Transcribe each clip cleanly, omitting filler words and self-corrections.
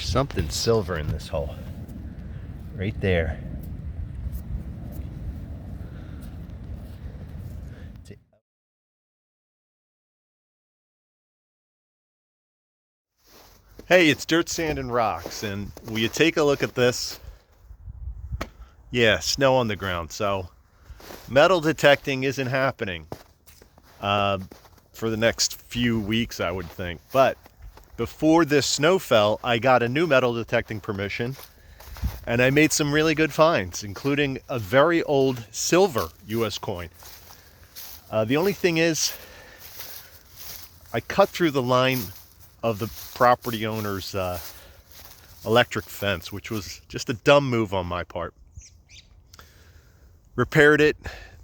Something silver in this hole. Right there. Hey, it's Dirt, Sand, and Rocks, and will you take a look at this? Yeah, snow on the ground, so metal detecting isn't happening for the next few weeks, I would think. But before this snow fell, I got a new metal detecting permission, and I made some really good finds, including a very old silver US coin. The only thing is, I cut through the line of the property owner's electric fence, which was just a dumb move on my part. Repaired it.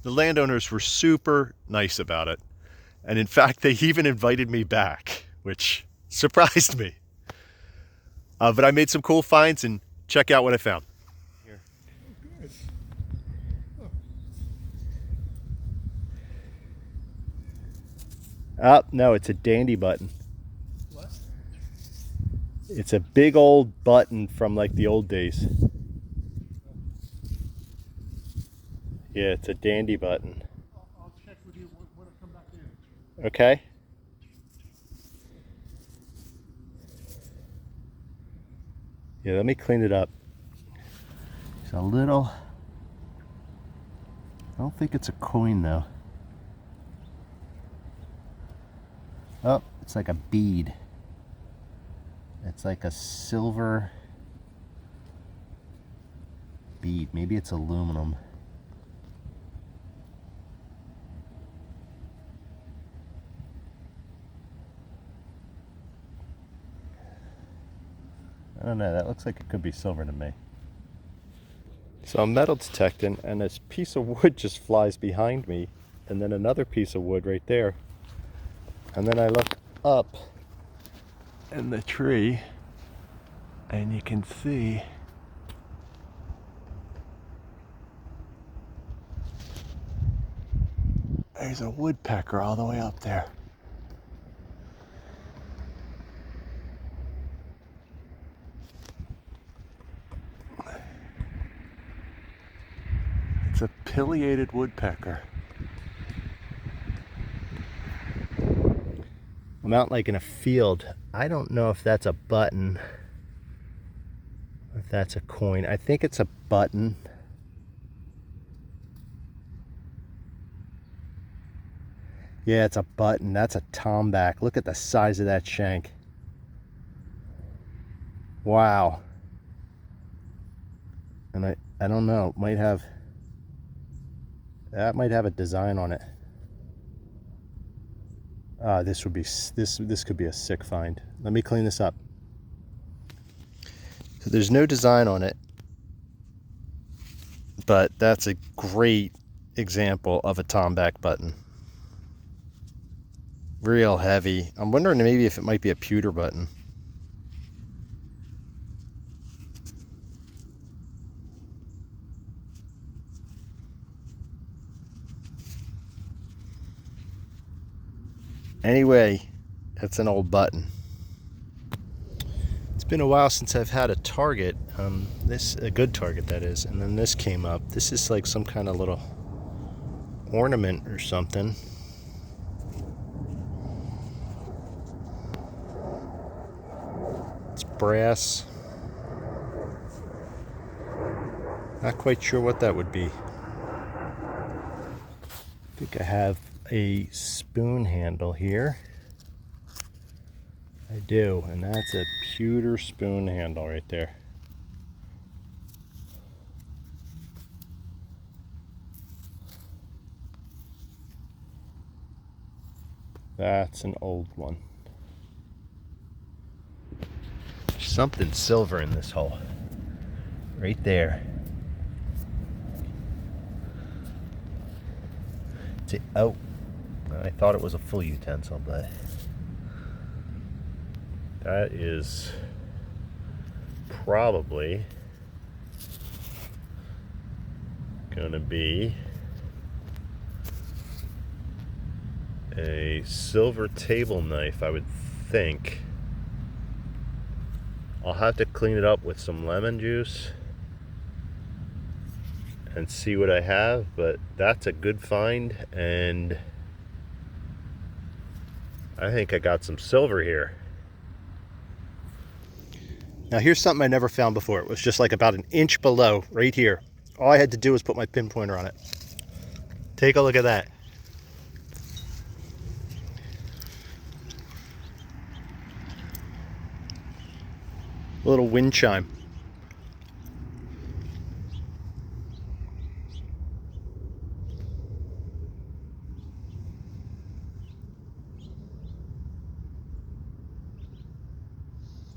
The landowners were super nice about it. And in fact, they even invited me back, which surprised me. But I made some cool finds, and check out what I found. Here. Oh, no, it's a dandy button. What? It's a big old button from like the old days. Yeah, it's a dandy button. I'll check with you when I come back in. Okay. Yeah, let me clean it up. It's a little... I don't think it's a coin though. Oh, it's like a bead. It's like a silver bead. Maybe it's aluminum. I don't know, that looks like it could be silver to me. So I'm metal detecting, and this piece of wood just flies behind me, and then another piece of wood right there. And then I look up in the tree, and you can see there's a woodpecker all the way up there. It's a pileated woodpecker. I'm out like in a field. I don't know if that's a button, if that's a coin. I think it's a button. Yeah, it's a button. That's a tomback. Look at the size of that shank. Wow. And I don't know, might have, that might have a design on it. This could be a sick find. Let me clean this up. So there's no design on it, but that's a great example of a tomback button. Real heavy. I'm wondering maybe if it might be a pewter button. Anyway, that's an old button. It's been a while since I've had a target. A good target, that is. And then this came up. This is like some kind of little ornament or something. It's brass. Not quite sure what that would be. I think I have a spoon handle here. I do, and that's a pewter spoon handle right there. That's an old one. There's something silver in this hole. Right there. Oh, I thought it was a full utensil, but that is probably gonna be a silver table knife, I would think. I'll have to clean it up with some lemon juice and see what I have, but that's a good find, and I think I got some silver here. Now here's something I never found before. It was just like about an inch below, right here. All I had to do was put my pinpointer on it. Take a look at that. A little wind chime.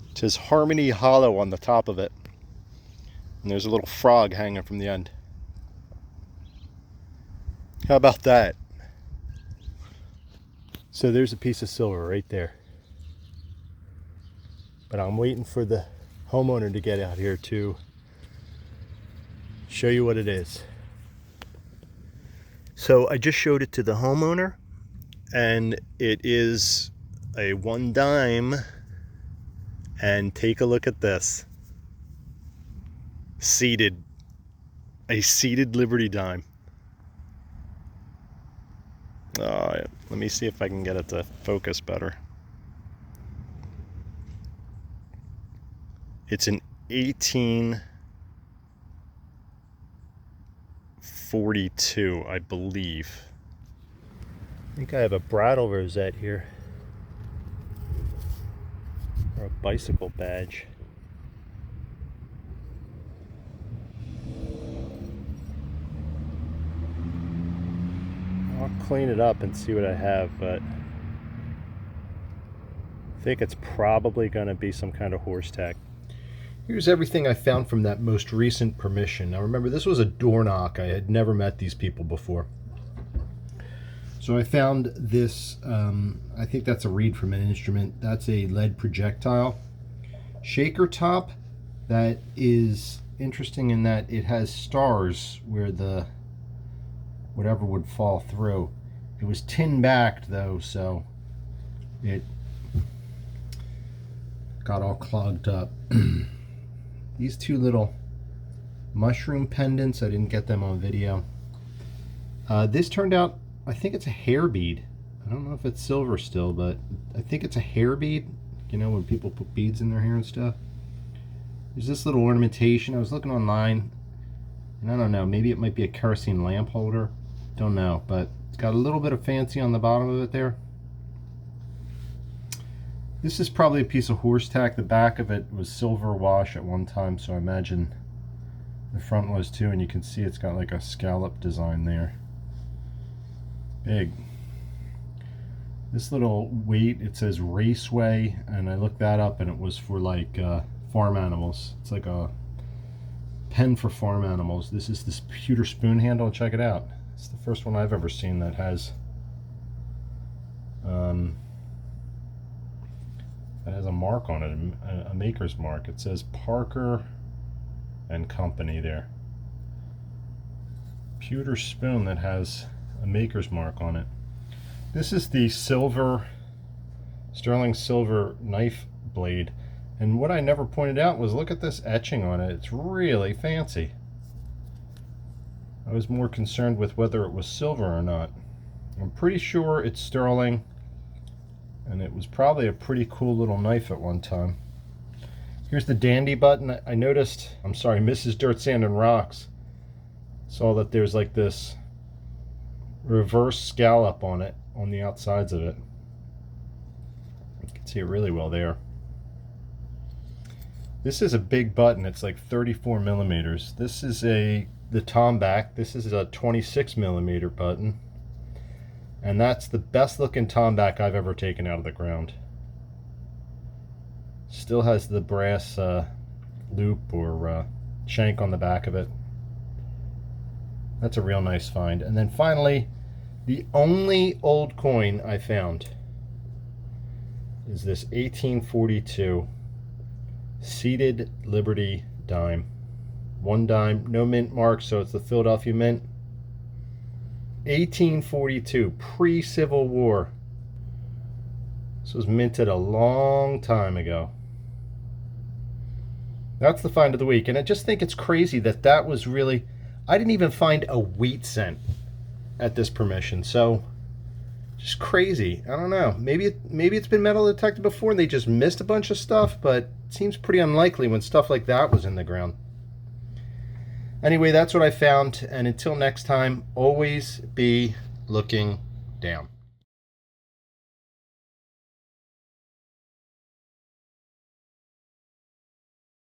It says Harmony Hollow on the top of it. And there's a little frog hanging from the end. How about that? So there's a piece of silver right there. But I'm waiting for the homeowner to get out here to show you what it is. So I just showed it to the homeowner, and it is a 1 dime. And take a look at this. Seated. A seated Liberty dime. Let me see if I can get it to focus better. It's an 1842, I believe. I think I have a bridle rosette here. Or a bicycle badge. I'll clean it up and see what I have, but I think it's probably going to be some kind of horse tack. Here's everything I found from that most recent permission. Now remember, this was a door knock. I had never met these people before. So I found this, I think that's a reed from an instrument. That's a lead projectile. Shaker top that is interesting in that it has stars where the whatever would fall through. It was tin backed though, so it got all clogged up. These two little mushroom pendants, I didn't get them on video. This turned out, I think it's a hair bead. I don't know if it's silver still, but I think it's a hair bead. You know, when people put beads in their hair and stuff. There's this little ornamentation. I was looking online, and I don't know, maybe it might be a kerosene lamp holder. Don't know, but it's got a little bit of fancy on the bottom of it there. This is probably a piece of horse tack. The back of it was silver wash at one time, so I imagine the front was too, and you can see it's got like a scallop design there. Big. This little weight, it says Raceway, and I looked that up and it was for like farm animals. It's like a pen for farm animals. This is this pewter spoon handle. Check it out. It's the first one I've ever seen that has a mark on it, a maker's mark. It says Parker and Company there. Pewter spoon that has a maker's mark on it. This is the silver, sterling silver knife blade, and what I never pointed out was, look at this etching on it. It's really fancy. I was more concerned with whether it was silver or not. I'm pretty sure it's sterling, and it was probably a pretty cool little knife at one time. Here's the dandy button. I noticed, I'm sorry, Mrs. Dirt, Sand, and Rocks saw that there's like this reverse scallop on it, on the outsides of it. You can see it really well there. This is a big button. It's like 34 millimeters. This is the Tomback. This is a 26 millimeter button, and that's the best looking Tomback I've ever taken out of the ground. Still has the brass loop or shank on the back of it. That's a real nice find. And then finally, the only old coin I found is this 1842 seated Liberty dime. 1 dime, no mint mark, so it's the Philadelphia Mint. 1842, pre-Civil War. This was minted a long time ago. That's the find of the week. And I just think it's crazy that that was really, I didn't even find a wheat scent at this permission. So just crazy. I don't know. Maybe it's been metal detected before and they just missed a bunch of stuff, but it seems pretty unlikely when stuff like that was in the ground. Anyway, that's what I found. And until next time, always be looking down.